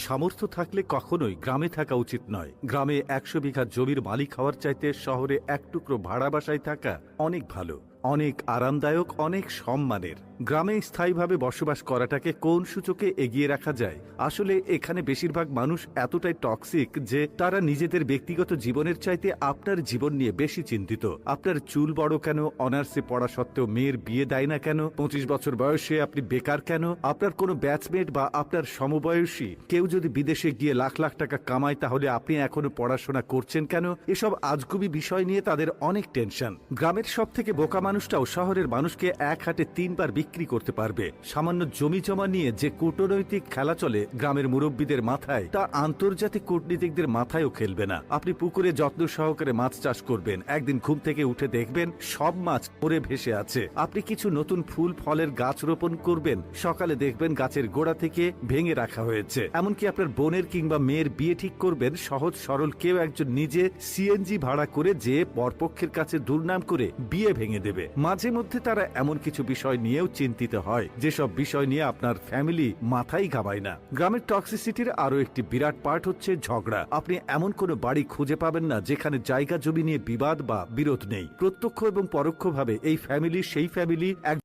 সামর্থ্য থাকলে কখনোই গ্রামে থাকা উচিত নয়। গ্রামে 100 বিঘা জমির মালিক হওয়ার চাইতে শহরে এক টুকরো ভাড়া বাসায় থাকা অনেক ভালো, অনেক আরামদায়ক, অনেক সম্মানের। গ্রামে স্থায়ীভাবে বসবাস করাটাকে কোন সূচকে এগিয়ে রাখা যায়? আসলে এখানে বেশিরভাগ মানুষ এতটাই টক্সিক যে তারা নিজেদের ব্যক্তিগত জীবনের চাইতে আপনার জীবন নিয়ে বেশি চিন্তিত। আপনার চুল বড় কেন, অনার্সে পড়া সত্ত্বেও মেয়ের বিয়ে দেয় না কেন, 25 বছর বয়সে আপনি বেকার কেন, আপনার কোনো ব্যাচমেট বা আপনার সমবয়সী কেউ যদি বিদেশে গিয়ে লাখ লাখ টাকা কামায় তাহলে আপনি এখনো পড়াশোনা করছেন কেন, এসব আজগুবি বিষয় নিয়ে তাদের অনেক টেনশন। গ্রামের সব থেকে বোকা মানুষটাও শহরের মানুষকে এক হাটে 3 বার বিক্রি করতে পারবে। সামান্য জমি জমা নিয়ে যে কূটনৈতিক খেলা চলে গ্রামের মুরব্বীদের মাথায়, তা আন্তর্জাতিক কূটনীতিকদের মাথায়ও খেলবে না। আপনি পুকুরে যত্ন সহকারে মাছ চাষ করবেন, একদিন ঘুম থেকে উঠে দেখবেন সব মাছ মরে ভেসে আছে। আপনি কিছু নতুন ফুল ফলের গাছ রোপণ করবেন, সকালে দেখবেন গাছের গোড়া থেকে ভেঙে রাখা হয়েছে। এমনকি আপনার বোনের কিংবা মেয়ের বিয়ে ঠিক করবেন, সহজ সরল কেউ একজন নিজে সিএনজি ভাড়া করে যে বরপক্ষের কাছে দুর্নাম করে বিয়ে ভেঙে দেবে। মাঝে মধ্যে তারা এমন কিছু বিষয় নিয়েও চিন্তিত হয় যেসব বিষয় নিয়ে আপনার ফ্যামিলি মাথায় ঘামায় না। গ্রামের টক্সিসিটির আরো একটি বিরাট পার্ট হচ্ছে ঝগড়া। আপনি এমন কোনো বাড়ি খুঁজে পাবেন না যেখানে জায়গা জমি নিয়ে বিবাদ বা বিরোধ নেই। প্রত্যক্ষ এবং পরোক্ষভাবে এই ফ্যামিলি সেই ফ্যামিলি এক